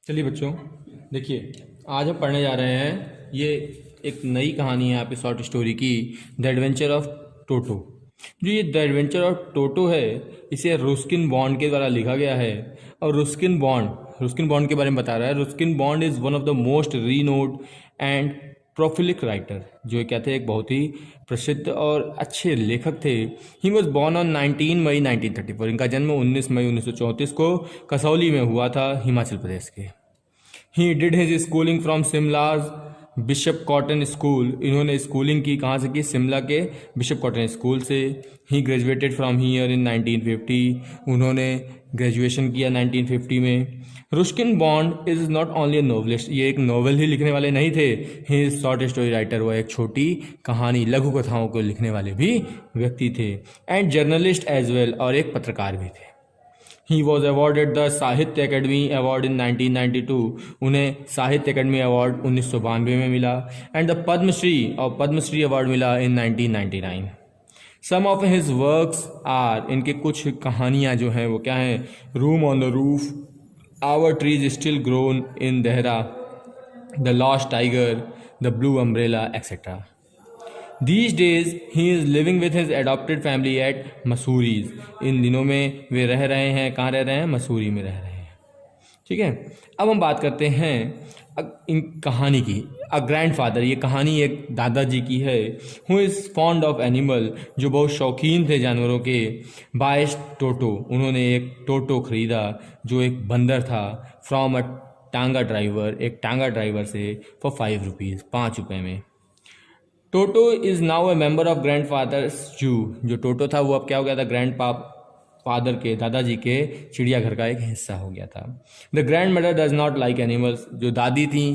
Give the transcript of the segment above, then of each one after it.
चलिए बच्चों, देखिए आज हम पढ़ने जा रहे हैं। ये एक नई कहानी है आपकी शॉर्ट स्टोरी की, द एडवेंचर ऑफ टोटो। जो ये द एडवेंचर ऑफ टोटो है, इसे रुस्किन बॉन्ड के द्वारा लिखा गया है। और रुस्किन बॉन्ड के बारे में बता रहा है। Ruskin Bond is one of the most renowned and prolific writer, जो कहते हैं एक बहुत ही प्रसिद्ध और अच्छे लेखक थे। ही वॉज बॉर्न ऑन 19 मई 1934। इनका जन्म 19 मई 1934 को कसौली में हुआ था, हिमाचल प्रदेश के। He did his schooling from Shimla's Bishop Cotton School. इन्होंने स्कूलिंग की कहाँ से की? शिमला के बिशप कॉटन स्कूल से। ही ग्रेजुएटेड फ्रॉम हियर इन 1950। उन्होंने ग्रेजुएशन किया 1950 में। रुस्किन bond is not only A novelist, ये एक नोवेल ही लिखने वाले नहीं थे। He is short story writer, वो एक छोटी कहानी लघु कथाओं को लिखने वाले भी व्यक्ति थे। एंड जर्नलिस्ट एज वेल, और एक पत्रकार भी थे। ही वॉज अवॉर्डेड द साहित्य अकेडमी अवार्ड इन 1992। उन्हें साहित्य अकेडमी अवार्ड 1992 में मिला। एंड द पद्मश्री, और पद्मश्री अवार्ड मिला in 1999। Some of his works are, इनके कुछ कहानियाँ जो हैं वो क्या हैं? Room on the roof, our trees still grown in Dehra, the lost tiger, the blue umbrella, etcetera. These days he is living with his adopted family at मसूरीज। इन दिनों में वे रह रहे हैं, कहाँ रह रहे हैं? मसूरी में रह रहे हैं। ठीक है, अब हम बात करते हैं इन कहानी की। अ ग्रैंडफादर, ये कहानी एक दादाजी की है। Who is fond of animal, जो बहुत शौकीन थे जानवरों के। बाइस टोटो, उन्होंने एक टोटो खरीदा जो एक बंदर था। फ्रॉम अ टांगा ड्राइवर, एक टांगा ड्राइवर से, फॉर 5 रुपीज़, 5 रुपये में। Toto is now a member of grandfather's zoo. जो टोटो था वो अब क्या हो गया था? ग्रैंड फादर के, दादाजी के चिड़ियाघर का एक हिस्सा हो गया था। The grand mother does not like animals, जो दादी थी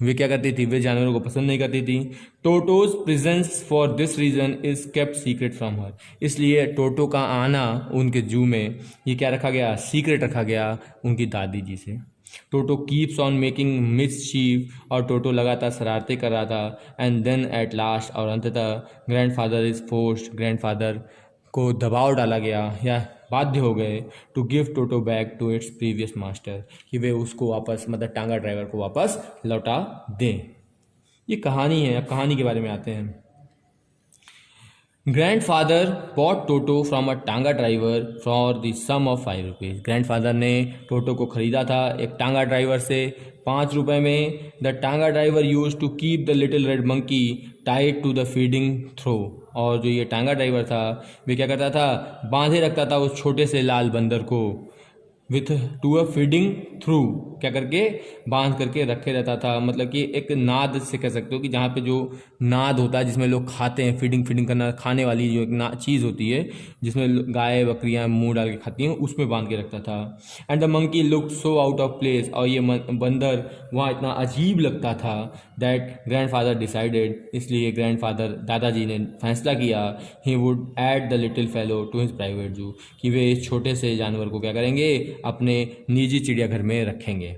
वे क्या करती थी? वे जानवरों को पसंद नहीं करती थी। Toto's presence for this reason is kept secret from her, इसलिए टोटो का आना उनके जू में ये क्या रखा गया? सीक्रेट रखा गया उनकी दादी जी से। टोटो कीप्स ऑन मेकिंग मिसचीफ, और टोटो लगातार शरारतें कर रहा था। एंड देन एट लास्ट, और अंततः ग्रैंडफादर इज फोर्स्ड, ग्रैंडफादर को दबाव डाला गया या बाध्य हो गए to give Toto back to its previous master, कि वे उसको वापस, मतलब टांगा ड्राइवर को वापस लौटा दें। ये कहानी है। अब कहानी के बारे में आते हैं। Grandfather bought Toto from a tonga driver for the sum of 5 rupees. Grandfather ने टोटो को खरीदा था एक टांगा ड्राइवर से 5 रुपये में। The tonga driver use to keep the little red monkey tied to the feeding throw, और जो ये टांगा ड्राइवर था वे क्या करता था? बांधे रखता था उस छोटे से लाल बंदर को with to a feeding through, क्या करके? बांध करके रखे रहता था। मतलब कि एक नाद से कह सकते हो कि जहाँ पे जो नाद होता है जिसमें लोग खाते हैं, फीडिंग करना, खाने वाली जो एक चीज़ होती है जिसमें गाय बकरियाँ मुंह डाल के खाती हैं, उसमें बांध के रखता था। And the monkey look so out of place, और ये बंदर वहाँ इतना अजीब लगता था दैट ग्रैंडफादर डिसाइडेड, इसलिए ग्रैंडफादर दादाजी ने फैसला किया he would add the little fellow to his private zoo, कि वे इस छोटे से जानवर को क्या करेंगे? अपने निजी चिड़ियाघर में रखेंगे।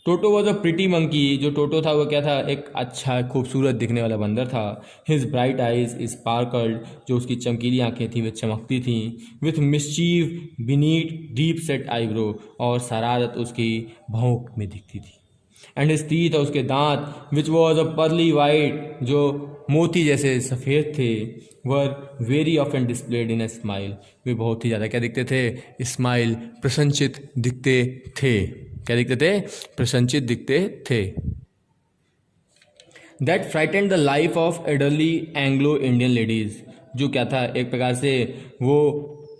Toto was a pretty monkey, जो टोटो था वो क्या था? एक अच्छा खूबसूरत दिखने वाला बंदर था। हिज ब्राइट आइज स्पार्कल्ड, जो उसकी चमकीली आंखें थी वे चमकती थीं। With mischief beneath deep set eyebrows, और शरारत उसकी भौंक में दिखती थी। एंड हिज टीथ, और उसके दांत, which was a pearly white, जो मोती जैसे सफ़ेद थे, were very often displayed in a smile, वे बहुत ही ज़्यादा क्या दिखते थे? स्माइल, प्रसन्नचित दिखते थे। क्या दिखते थे? प्रसन्नचित दिखते थे। That frightened the life of elderly Anglo Indian ladies, जो क्या था? एक प्रकार से वो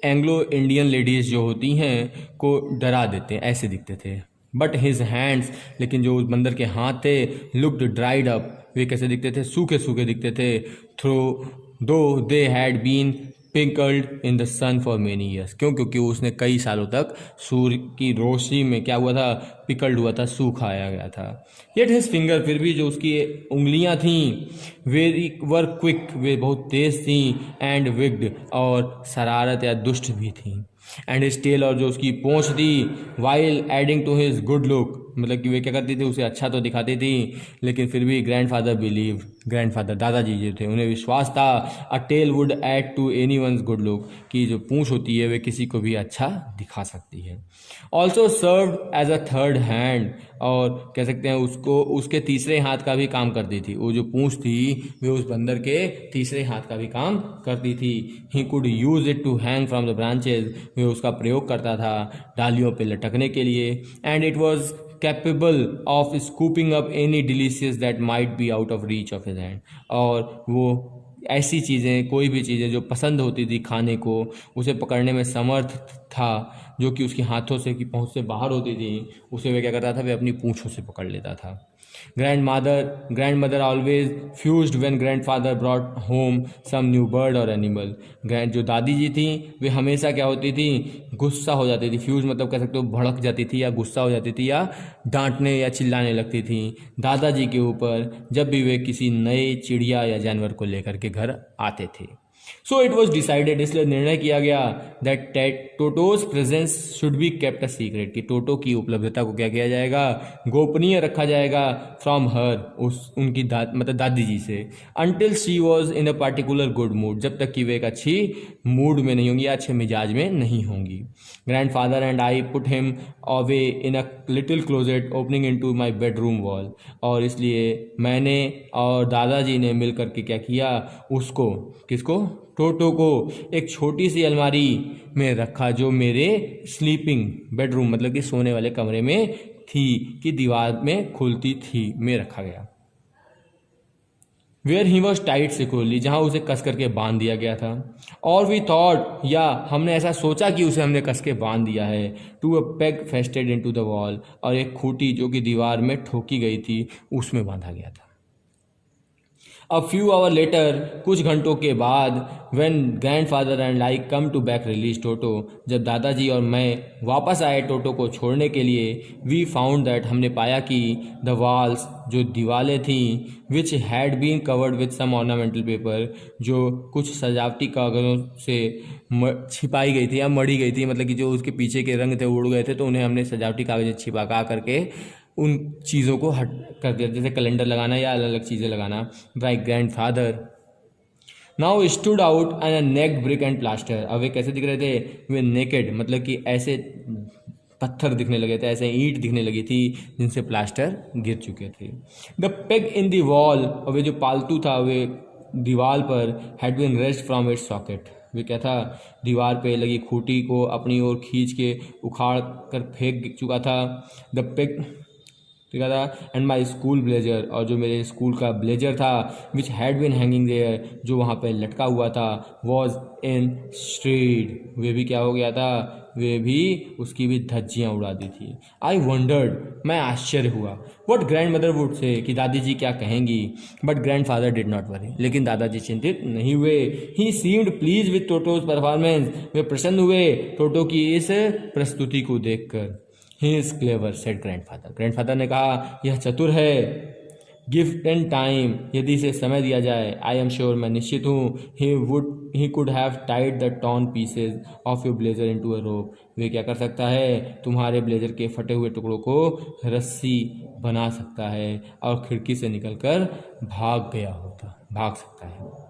एंग्लो इंडियन लेडीज़ जो होती हैं को डरा देते, ऐसे दिखते थे। बट हिज हैंड्स, लेकिन जो उस बंदर के हाथ थे, लुक्ड ड्राइड अप, वे कैसे दिखते थे? सूखे सूखे दिखते थे। Through though they had been pickled in the sun for many years, क्योंकि उसने कई सालों तक सूर्य की रोशनी में क्या हुआ था? पिकल्ड हुआ था, सूखाया गया था। येट हिज फिंगर, फिर भी जो उसकी उंगलियां थीं, वेरी वर क्विक, वे बहुत तेज थीं। एंड विग्ड, और शरारत या दुष्ट भी थीं। एंड हिज टेल, और जो उसकी पूंछ थी, while adding to his good look, मतलब कि वे क्या करती थी, उसे अच्छा तो दिखाती थी, लेकिन फिर भी ग्रैंडफादर बिलीव, ग्रैंडफादर दादाजी जो थे उन्हें विश्वास था, a tail would add to anyone's good looks, कि जो पूंछ होती है वे किसी को भी अच्छा दिखा सकती है। Also serve as a third hand, और कह सकते हैं उसको उसके तीसरे हाथ का भी काम करती थी। वो जो पूंछ थी वे उस बंदर के तीसरे हाथ का भी काम करती थी। He could use it to hang from the branches, वे उसका प्रयोग करता था डालियों पे लटकने के लिए। And it was capable of scooping up any delicious that might be out of reach of his hand, और वो ऐसी चीज़ें, कोई भी चीज़ें जो पसंद होती थी खाने को, उसे पकड़ने में समर्थ था, जो कि उसके हाथों से की पहुंच से बाहर होती थी, उसे वे क्या करता था, वे अपनी पूंछों से पकड़ लेता था। Grandmother always fussed when grandfather brought home some new bird और एनिमल। जो दादी जी थी वे हमेशा क्या होती थी, गुस्सा हो जाती थी। फ्यूज मतलब कह सकते हो भड़क जाती थी, या गुस्सा हो जाती थी, या डांटने या चिल्लाने लगती थी दादाजी के ऊपर जब भी वे किसी नए चिड़िया या जानवर को लेकर के घर आते थे। सो इट वॉज डिसाइडेड, इसलिए निर्णय किया गया that टोटोज presence should be kept a secret, कि टोटो की उपलब्धता को क्या किया जाएगा, गोपनीय रखा जाएगा फ्रॉम हर, उस उनकी मतलब दादी जी से, until she was in a particular good mood, जब तक कि वे एक अच्छी मूड में नहीं होंगी या अच्छे मिजाज में नहीं होंगी। Grandfather and I put him away in a little closet opening into my bedroom wall, और इसलिए मैंने और दादाजी ने मिल करके क्या किया, उसको, किसको, टोटो को एक छोटी सी अलमारी में रखा जो मेरे स्लीपिंग बेडरूम मतलब कि सोने वाले कमरे में थी, कि दीवार में खुलती थी, में रखा गया। Where he was tight securely, जहाँ उसे कस करके बांध दिया गया था। और वी थॉट, या हमने ऐसा सोचा कि उसे हमने कस के बांध दिया है, to a peg fastened into the wall, और एक खूंटी जो कि दीवार में ठोकी गई थी उसमें बांधा गया था। A few hours later, कुछ घंटों के बाद, when grandfather and I come to back release Toto, जब दादाजी और मैं वापस आए टोटो को छोड़ने के लिए, we found that, हमने पाया कि the walls, जो दीवारें थीं, which had been covered with some ornamental paper, जो कुछ सजावटी कागजों से छिपाई गई थी या मढ़ी गई थी, मतलब कि जो उसके पीछे के रंग थे उड़ गए थे, तो उन्हें हमने सजावटी कागज छिपा करके उन चीज़ों को हट कर दिया, जैसे कैलेंडर लगाना या अलग अलग चीज़ें लगाना। My grandfather now stood out and naked brick and plaster, अब वे कैसे दिख रहे थे, वे नेकेड मतलब कि ऐसे पत्थर दिखने लगे थे, ऐसे ईंट दिखने लगी थी जिनसे प्लास्टर गिर चुके थे। The peg in the wall, और वे जो पालतू था वे दीवार पर, had been rest from its socket, वे क्या था, दीवार पे लगी खूंटी को अपनी ओर खींच के उखाड़ कर फेंक चुका था। द पेग, ठीक है था, एंड माई स्कूल ब्लेजर, और जो मेरे स्कूल का ब्लेजर था, which had been hanging there, जो वहाँ पे लटका हुआ था, वॉज इन स्ट्रीट, वे भी क्या हो गया था, वे भी, उसकी भी धज्जियाँ उड़ा दी थी। आई वंडर्ड, मैं आश्चर्य हुआ, what grand mother would say, कि दादी जी क्या कहेंगी, but grandfather did not worry, लेकिन दादाजी चिंतित नहीं हुए। He seemed pleased with Toto's performance, वे प्रसन्न हुए टोटो की इस प्रस्तुति को देखकर। He is clever, said grandfather, grandfather ने कहा यह चतुर है। गिव एंड टाइम, यदि इसे समय दिया जाए, आई एम श्योर, मैं निश्चित हूँ, he could have tied the torn pieces of your blazer into a rope, वे क्या कर सकता है, तुम्हारे ब्लेजर के फटे हुए टुकड़ों को रस्सी बना सकता है और खिड़की से निकलकर भाग सकता है।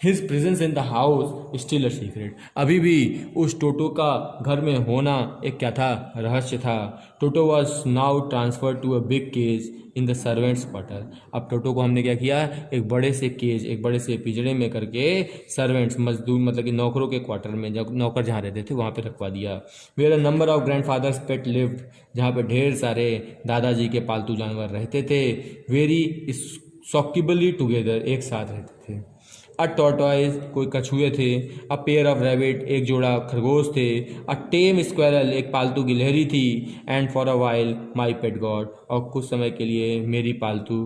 His presence in the house still a secret, अभी भी उस टोटो का घर में होना एक क्या था, रहस्य था। Toto was now transferred to a big cage in the servants quarter, अब टोटो को हमने क्या किया, एक बड़े से केज, एक बड़े से पिंजड़े में करके सर्वेंट्स, मजदूर मतलब कि नौकरों के क्वार्टर में, जब नौकर जहाँ रहते थे वहाँ पे रखवा दिया। Where a number of grandfathers pet lived, जहाँ पे ढेर सारे दादाजी के पालतू जानवर रहते थे। वेरी सॉक्यूबली टुगेदर, एक साथ रहते थे। अ टॉर्टॉइज, कोई कछुए थे। अ पेयर ऑफ रैबिट, एक जोड़ा खरगोश थे। अ टेम स्क्वायरल, एक पालतू गिलहरी थी। And for a while my pet God, और कुछ समय के लिए मेरी पालतू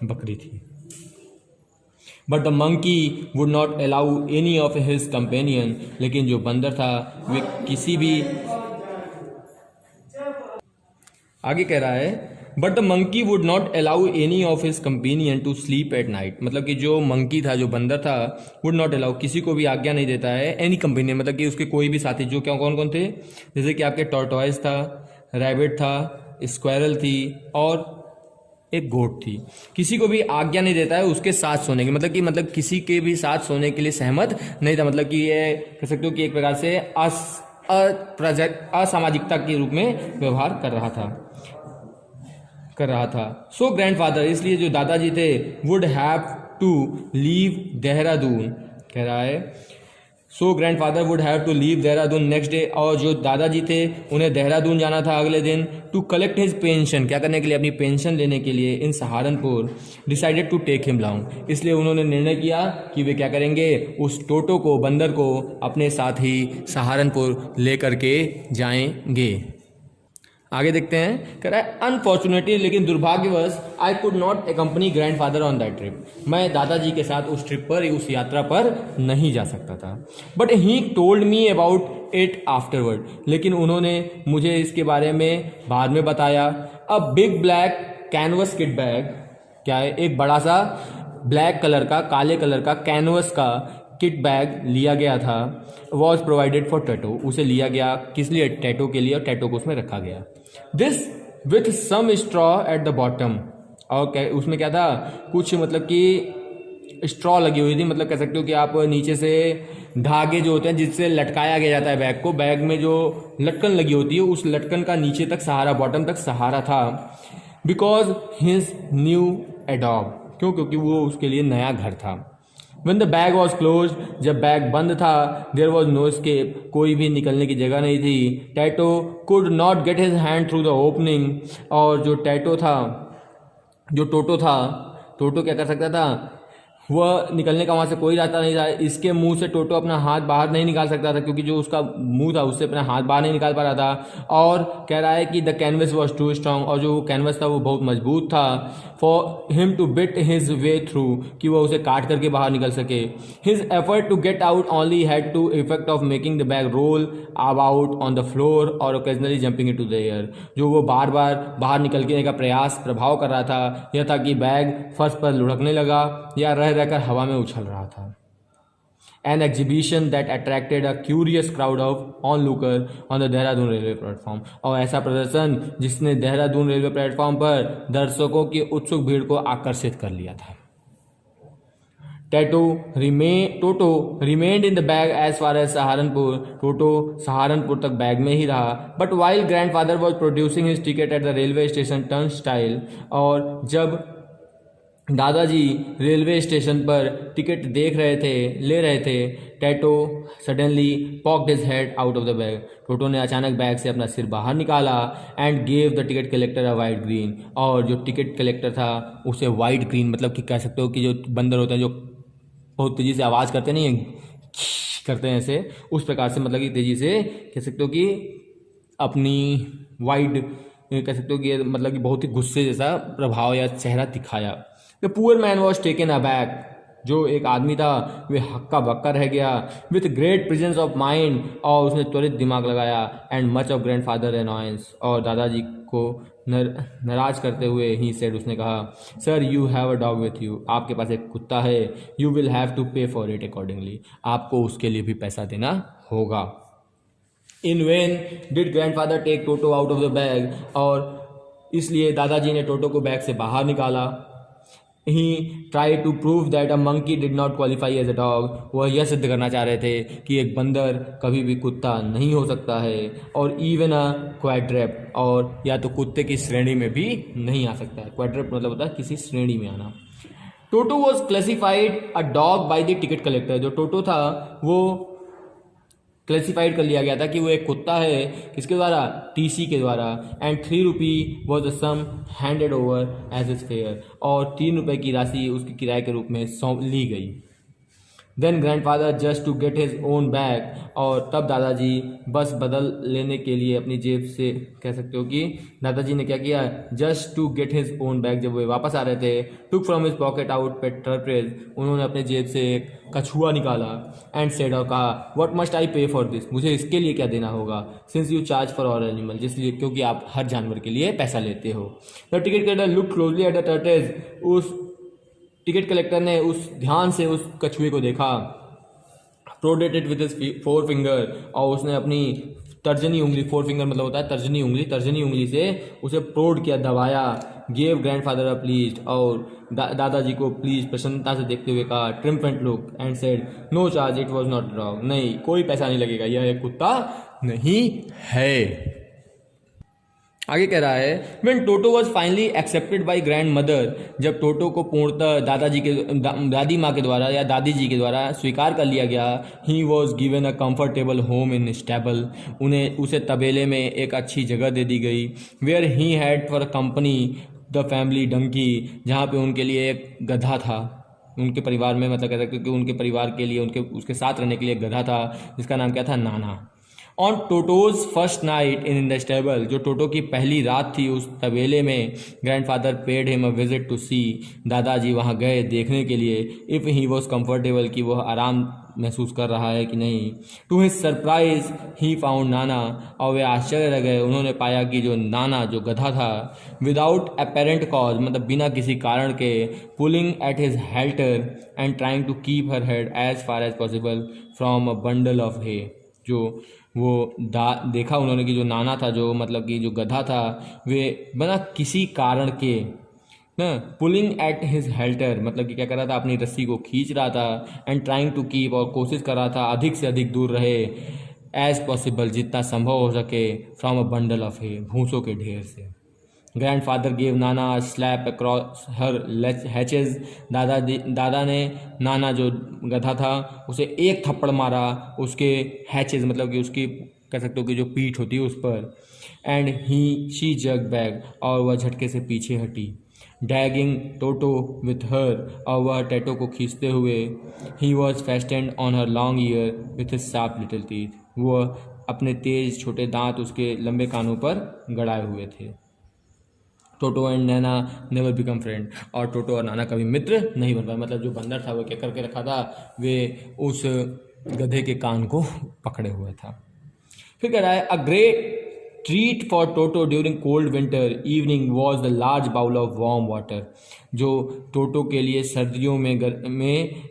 बकरी थी। But the monkey would not allow any of his companion, लेकिन जो बंदर था वे किसी भी, आगे कह रहा है, but the monkey would not allow any of his companion to sleep at night, मतलब कि जो मंकी था, जो बंदर था, वुड नॉट अलाउ, किसी को भी आज्ञा नहीं देता है, एनी कंपेनियन मतलब कि उसके कोई भी साथी, जो क्या कौन कौन थे, जैसे कि आपके टॉर्टॉइस था, रैबिट था, स्क्वायरल थी और एक गोट थी। किसी को भी आज्ञा नहीं देता है उसके साथ सोने की, मतलब किसी के भी साथ सोने के लिए सहमत नहीं था। मतलब कि ये कह सकते हो कि एक प्रकार से असामाजिकता के रूप में व्यवहार कर रहा था। सो ग्रैंडफादर, इसलिए जो दादाजी थे, would have to leave Dehradun, कह रहा है so grandfather would have to leave Dehradun next day, और जो दादाजी थे उन्हें देहरादून जाना था अगले दिन, टू कलेक्ट हिज पेंशन, क्या करने के लिए, अपनी पेंशन लेने के लिए, in Saharanpur. Decided to take him long, इसलिए उन्होंने निर्णय किया कि वे क्या करेंगे, उस टोटो को, बंदर को अपने साथ ही सहारनपुर ले करके जाएंगे। आगे देखते हैं, कह रहा है अनफॉर्चुनेटली, लेकिन दुर्भाग्यवश, I could not accompany grandfather on that trip, मैं दादाजी के साथ उस ट्रिप पर, उस यात्रा पर नहीं जा सकता था। But he told me about it afterward, लेकिन उन्होंने मुझे इसके बारे में बाद में बताया। A big black canvas kit bag, क्या है, एक बड़ा सा ब्लैक कलर का, काले कलर का कैनवस का किट बैग लिया गया था। वॉज प्रोवाइडेड फॉर टैटो, उसे लिया गया किस लिए, टैटो के लिए, और टैटो को उसमें रखा गया। This with some straw at the bottom, और उसमें क्या था, कुछ मतलब कि स्ट्रॉ लगी हुई थी, मतलब कह सकते हो कि आप नीचे से धागे जो होते हैं जिससे लटकाया गया जाता है बैग को, बैग में जो लटकन लगी होती है उस लटकन का नीचे तक सहारा, बॉटम तक सहारा था। बिकॉज हिज न्यू एडॉब, क्यों, क्योंकि वो उसके लिए नया घर था। When the bag was closed, जब बैग बंद था, there was no escape, कोई भी निकलने की जगह नहीं थी। Tattoo could not get his hand through the opening, और जो टोटो था, टोटो क्या कर सकता था, वह निकलने का वहाँ से कोई रास्ता नहीं था। इसके मुंह से टोटो अपना हाथ बाहर नहीं निकाल सकता था, क्योंकि जो उसका मुंह था उससे अपना हाथ बाहर नहीं निकाल पा रहा था। और कह रहा है कि the canvas was too strong, और जो कैनवस था वो बहुत मजबूत था, for him to bite his way through, कि वह उसे काट करके बाहर निकल सके। His effort to get out only had the effect of making the bag roll about on the floor और occasionally jumping into the air, जो वो बार बार बाहर निकलने का प्रयास, प्रभाव कर रहा था, यह था कि बैग फर्श पर लुढ़कने लगा या रहकर हवा में उछल रहा था। An exhibition that attracted a curious crowd of onlooker on the Dehradun railway platform, और ऐसा प्रदर्शन जिसने देहरादून रेलवे प्लेटफॉर्म पर दर्शकों की उत्सुक भीड़ को आकर्षित कर लिया था। टोटो remained in the bag as far as Saharanpur, टोटो सहारनपुर तक बैग में ही रहा। But while grandfather was producing his ticket at the railway station turnstile, और जब दादाजी रेलवे स्टेशन पर टिकट ले रहे थे, Toto suddenly poked his head out of the bag, Toto ने अचानक बैग से अपना सिर बाहर निकाला, and gave the ticket collector a white grin, और जो टिकट कलेक्टर था उसे वाइट ग्रीन, मतलब कि कह सकते हो कि जो बंदर होते हैं जो बहुत तेज़ी से आवाज़ करते नहीं हैं, करते हैं ऐसे, उस प्रकार से, मतलब कि तेज़ी से कह सकते हो कि अपनी वाइट, कह सकते हो कि मतलब कि बहुत ही गुस्से जैसा प्रभाव या चेहरा दिखाया। The poor man was taken aback, जो एक आदमी था वे हक्का बक्का रह गया, with great presence of mind, और उसने त्वरित दिमाग लगाया, and much of grandfather annoyance, और दादाजी को नाराज करते हुए ही सेड, उसने कहा, sir you have a dog with you, आपके पास एक कुत्ता है, you will have to pay for it accordingly, आपको उसके लिए भी पैसा देना होगा। In when did grandfather take Toto out of the bag, और इसलिए दादाजी ने टोटो को बैग से बाहर निकाला। He tried to prove that a monkey did not qualify as a dog, वह यह सिद्ध करना चाह रहे थे कि एक बंदर कभी भी कुत्ता नहीं हो सकता है, और इवन अ क्वाड्रेप, और या तो कुत्ते की श्रेणी में भी नहीं आ सकता है। क्वाड्रेप मतलब होता है किसी श्रेणी में आना। Toto was classified a dog by the ticket collector, जो टोटो था वो क्लासिफाइड कर लिया गया था कि वो एक कुत्ता है, किसके द्वारा, टीसी के द्वारा, and 3 rupee was the sum handed over as is fair, और 3 रुपये की राशि उसके किराए के रूप में ली गई। Then grandfather just to get his own bag, और तब दादाजी बस बदल लेने के लिए अपनी जेब से, कह सकते हो कि दादाजी ने क्या किया, just to get his own bag, जब वे वापस आ रहे थे, took from his pocket out पेट्रेज, उन्होंने अपने जेब से एक कछुआ निकाला, एंड सेड, और कहा, व्हाट मस्ट आई पे फॉर दिस, मुझे इसके लिए क्या देना होगा, since you charge for all animal, जिसलिए क्योंकि आप हर जानवर के लिए पैसा लेते हो। The ticket collector look closely at the tortoise, उस टिकट कलेक्टर ने ध्यान से उस कछुए को देखा, प्रोडेटेड विद हिज 4 फिंगर, और उसने अपनी तर्जनी उंगली, फोर फिंगर मतलब होता है तर्जनी उंगली से उसे प्रोड किया, दबाया। गेव ग्रैंडफादर अ प्लीज्ड, और दादाजी को प्लीज प्रसन्नता से देखते हुए कहा, triumphant look and said no charge, it was not dog, नहीं कोई पैसा नहीं लगेगा, यह एक कुत्ता नहीं है। आगे कह रहा है when Toto was finally accepted by grand mother, जब टोटो को पूर्णतः दादी माँ के द्वारा या दादी जी के द्वारा स्वीकार कर लिया गया, he was given a comfortable home in stable, उसे तबेले में एक अच्छी जगह दे दी गई। Where he had for company the family donkey, जहाँ पे उनके लिए एक गधा था, उनके परिवार में मतलब कहते हैं कि उनके परिवार के लिए उसके साथ रहने के लिए एक गधा था जिसका नाम क्या था, Nana. On Toto's first night in the stable, जो टोटो की पहली रात थी उस तबेले में, grandfather paid him a visit to see, दादाजी वहाँ गए देखने के लिए, इफ़ ही वॉज कंफर्टेबल, कि वह आराम महसूस कर रहा है कि नहीं। To his surprise he found Nana, और वे आश्चर्य रह गए, उन्होंने पाया कि जो नाना जो गधा था, विदाउट अपेरेंट कॉज मतलब बिना किसी कारण के, pulling at his halter and trying to keep her head as far as possible from a bundle of hay, जो वो देखा उन्होंने कि जो नाना था, जो मतलब कि जो गधा था, वे बिना किसी कारण के ना पुलिंग एट हिज हेल्टर मतलब कि क्या कर रहा था, अपनी रस्सी को खींच रहा था, एंड ट्राइंग टू कीप, और कोशिश कर रहा था अधिक से अधिक दूर रहे, एज पॉसिबल जितना संभव हो सके, फ्रॉम अ बंडल ऑफ हे, भूसों के ढेर से। ग्रैंडफादर गेव नाना स्लैप अक्रॉस हर हैचेज, दादा ने नाना जो गधा था उसे एक थप्पड़ मारा उसके हैचेज मतलब कि उसकी कह सकते हो कि जो पीठ होती है उस पर, एंड शी जग बैक, और वह झटके से पीछे हटी। डैगिंग टोटो विथ हर, और वह टैटो को खींचते हुए, he was fastened on her long ear with his sharp little teeth, वह अपने तेज छोटे दांत उसके लंबे कानों पर गड़ाए हुए थे। Toto and Nana never became friend, और टोटो और नाना कभी मित्र नहीं बन पाए, मतलब जो बंदर था वो क्या करके रखा था, वे उस गधे के कान को पकड़े हुए था। फिर कह रहा है a great treat for Toto during cold winter evening was the large bowl of warm water, जो टोटो के लिए सर्दियों में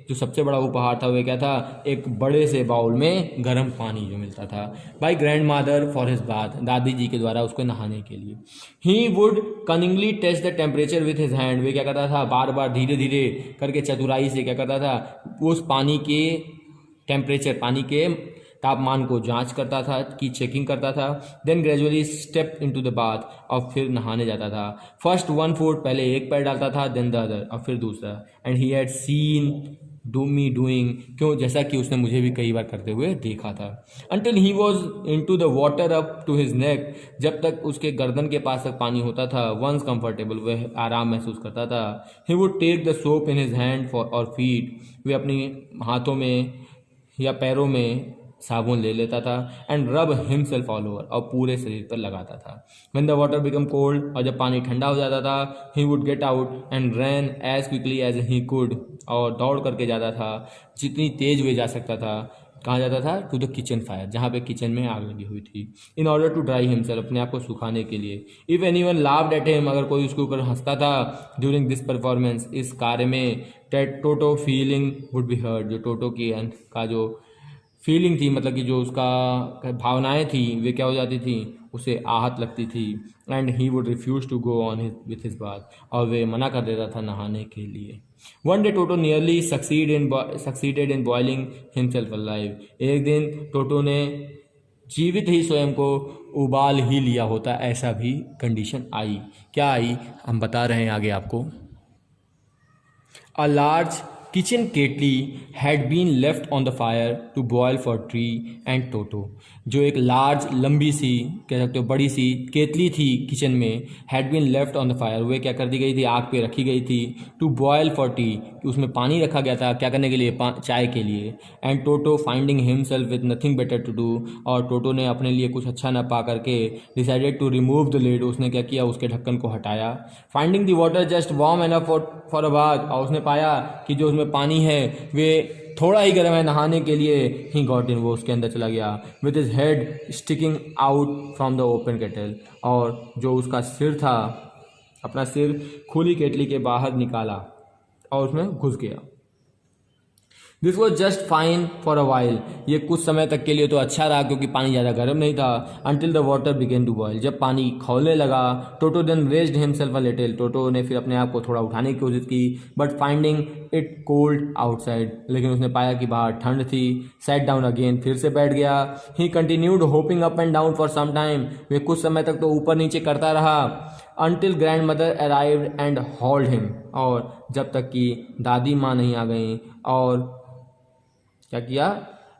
जो सबसे बड़ा उपहार था वह क्या था, एक बड़े से बाउल में गर्म पानी जो मिलता था। By grandmother for his bath, दादी जी के द्वारा उसको नहाने के लिए। He would cunningly test the temperature with his hand, वे क्या करता था, बार बार धीरे धीरे करके चतुराई से क्या करता था, उस पानी के टेम्परेचर, पानी के तापमान को जांच करता था, की चेकिंग करता था। Then gradually step into the bath, और फिर नहाने जाता था। फर्स्ट 1 फुट, पहले एक पैर डालता था, देन द अदर, और फिर दूसरा। And he had seen me doing, क्यों, जैसा कि उसने मुझे भी कई बार करते हुए देखा था। Until he was into the water up to his neck, जब तक उसके गर्दन के पास तक पानी होता था। वंस कंफर्टेबल, वह आराम महसूस करता था। He would take the soap in his hand और फीट, वे अपनी हाथों में या पैरों में साबुन ले लेता था। एंड रब हिमसेल्फ ऑल ओवर, और पूरे शरीर पर लगाता था। When the water become cold, और जब पानी ठंडा हो जाता था, he would get out and run as quickly as he could, और दौड़ करके जाता था जितनी तेज वे जा सकता था। कहाँ जाता था, टू द किचन फायर, जहाँ पे किचन में आग लगी हुई थी। In order to dry himself, अपने आप को सुखाने के लिए। If anyone laughed at him, अगर कोई उसके ऊपर हंसता था ड्यूरिंग दिस परफॉर्मेंस, इस कार्य में, टोटो फीलिंग वुड बी हर्ट, जो टोटो की का जो फीलिंग थी मतलब कि जो उसका भावनाएं थी वे क्या हो जाती थी, उसे आहत लगती थी। And he would refuse to go on with his bath, और वे मना कर देता था नहाने के लिए। One day Toto nearly succeeded in boiling himself alive, एक दिन टोटो ने जीवित ही स्वयं को उबाल ही लिया होता, ऐसा भी कंडीशन आई। क्या आई, हम बता रहे हैं आगे आपको। A large kitchen kettle had been left on the fire to boil for Tree and Toto, जो एक लार्ज लंबी सी कह सकते हो बड़ी सी केतली थी किचन में, had been left on the fire, वे क्या कर दी गई थी, आग पे रखी गई थी। टू बॉयल फॉर टी, कि उसमें पानी रखा गया था क्या करने के लिए, चाय के लिए। And Toto finding himself with nothing better to do, और टोटो ने अपने लिए कुछ अच्छा न पा करके decided to remove the lid, उसने क्या किया, उसके ढक्कन को हटाया। Finding the water just warm enough for a bath, और उसने पाया कि जो उसमें पानी है वे थोड़ा ही गर्म है नहाने के लिए। ही गॉट इन, वो उसके अंदर चला गया। With his head sticking out from the open kettle, और जो उसका सिर था, अपना सिर खुली केटली के बाहर निकाला और उसमें घुस गया। This was just fine for a while, ये कुछ समय तक के लिए तो अच्छा रहा क्योंकि पानी ज़्यादा गर्म नहीं था। Until the water began to boil, जब पानी खौलने लगा। Toto then raised himself a little, Toto ने फिर अपने आप को थोड़ा उठाने की कोशिश की, but finding it cold outside, लेकिन उसने पाया कि बाहर ठंड थी। सेट डाउन अगेन, फिर से बैठ गया। He continued hopping up and down for some time, वे कुछ समय तक तो ऊपर नीचे करता रहा। Until grandmother arrived and hauled him, और जब तक कि दादी माँ नहीं आ गई और क्या किया,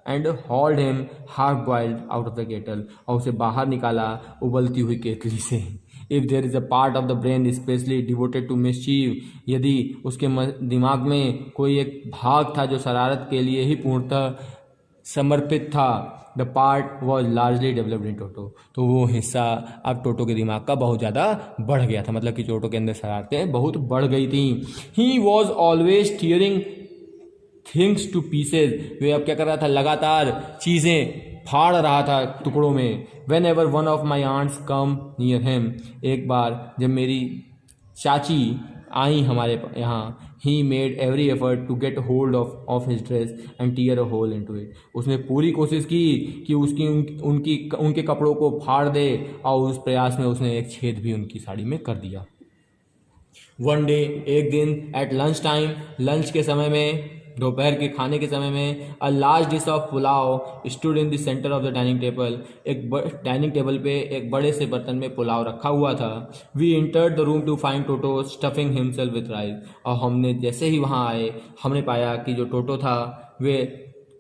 and hauled him half boiled out of the kettle, और उसे बाहर निकाला उबलती हुई केतली से। If there is a part of the brain specially devoted to mischief, यदि उसके दिमाग में कोई एक भाग था जो शरारत के लिए ही पूर्णतः समर्पित था, the part was largely developed in Toto, तो वो हिस्सा अब टोटो के दिमाग का बहुत ज़्यादा बढ़ गया था, मतलब कि टोटो के अंदर शरारतें बहुत बढ़ गई थी। He was always tearing things to pieces, वे अब क्या कर रहा था, लगातार चीज़ें फाड़ रहा था टुकड़ों में। Whenever one of my aunts come near him, एक बार जब मेरी चाची आई हमारे यहाँ, he made every effort to get hold of his dress and tear a hole into it, उसने पूरी कोशिश की कि उसकी उनके कपड़ों को फाड़ दे, और उस प्रयास में उसने एक छेद भी उनकी साड़ी में कर दिया। वन डे, एक दिन, एट लंच टाइम, लंच के समय में, दोपहर के खाने के समय में, a large dish of pulao stood in the centre of the dining table, एक डाइनिंग टेबल पे एक बड़े से बर्तन में पुलाव रखा हुआ था। We entered the room to find Toto stuffing himself with rice, और हमने जैसे ही वहाँ आए हमने पाया कि जो टोटो था वे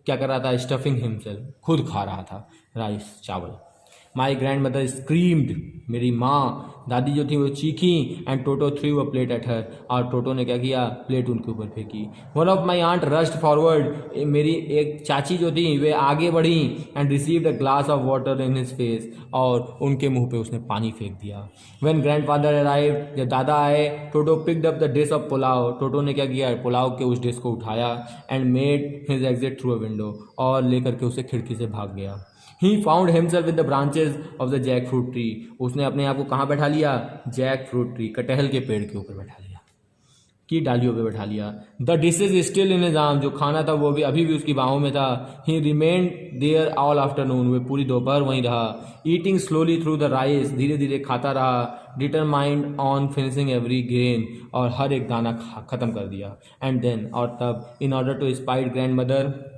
क्या कर रहा था, स्टफिंग हिमसेल्फ, खुद खा रहा था राइस, चावल। माई ग्रैंड मदर स्क्रीम्ड, मेरी माँ दादी जो थी वो चीखी, and Toto threw a plate at her, और टोटो ने क्या किया, प्लेट उनके ऊपर फेंकी। One of my aunt rushed forward, मेरी एक चाची जो थी वे आगे बढ़ी, and received a glass of water in his face, और उनके मुंह पे उसने पानी फेंक दिया। व्हेन ग्रैंडफादर अराइव्ड, जब दादा आए, Toto picked up the dish of pulao, Toto ने क्या किया, पुलाव के उस डिश को उठाया, and made his exit through a window, और लेकर के उसे खिड़की से भाग गया। He found himself with the branches of the jackfruit tree, उसने अपने आप को कहाँ बैठा लिया, जैक फ्रूट ट्री, कटहल के पेड़ के ऊपर बैठा लिया, की डालियों पे बैठा लिया। The dishes still in his arm, जो खाना था वो भी अभी भी उसकी बाहों में था। He remained there all afternoon, वे पूरी दोपहर वहीं रहा। Eating slowly through the rice, धीरे धीरे खाता रहा। Determined on finishing every grain, और हर एक दाना खत्म कर दिया। एंड देन, और तब, in order to spite grandmother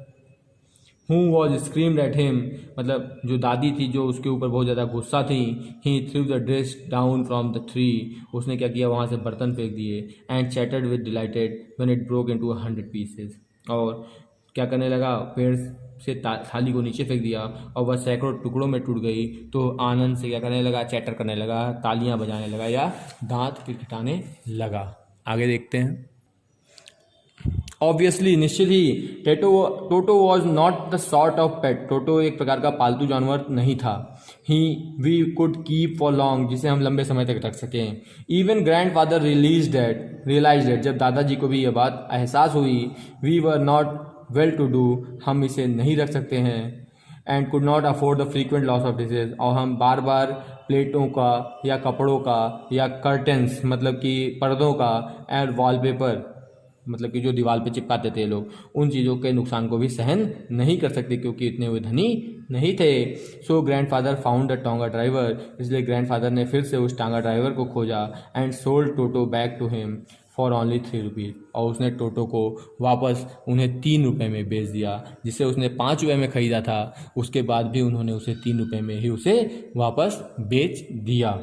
who was screamed at him, मतलब जो दादी थी जो उसके ऊपर बहुत ज़्यादा गुस्सा थी। He threw the dish down from the tree, उसने क्या किया, वहाँ से बर्तन फेंक दिए। And chattered with delighted when it broke into 100 pieces, और क्या करने लगा, पेड़ से थाली को नीचे फेंक दिया और वह सैकड़ों टुकड़ों में टूट गई। तो आनंद से क्या करने लगा, चैटर करने लगा, तालियां बजाने लगा या दांत पिटपिटाने लगा। आगे देखते हैं। ऑब्वियसली, निश्चित ही, Toto was not the sort of pet, Toto एक प्रकार का पालतू जानवर नहीं था। We could keep for long, जिसे हम लंबे समय तक रख सकें। Even grandfather realize that, जब दादाजी को भी यह बात एहसास हुई, we were not well to do, हम इसे नहीं रख सकते हैं। And could not afford the frequent loss of dishes, और हम बार बार प्लेटों का या कपड़ों का या कर्टेंस मतलब कि पर्दों का, एंड वॉलपेपर मतलब कि जो दीवार पे चिपकाते थे लोग, उन चीज़ों के नुकसान को भी सहन नहीं कर सकते क्योंकि इतने वे धनी नहीं थे। So grandfather found the tonga driver, इसलिए ग्रैंडफादर ने फिर से उस टांगा ड्राइवर को खोजा। And sold Toto back to him for only 3 rupees, और उसने टोटो को वापस उन्हें 3 रुपये में बेच दिया, जिसे उसने 5 रुपये में ख़रीदा था। उसके बाद भी उन्होंने उसे 3 रुपये में ही उसे वापस बेच दिया।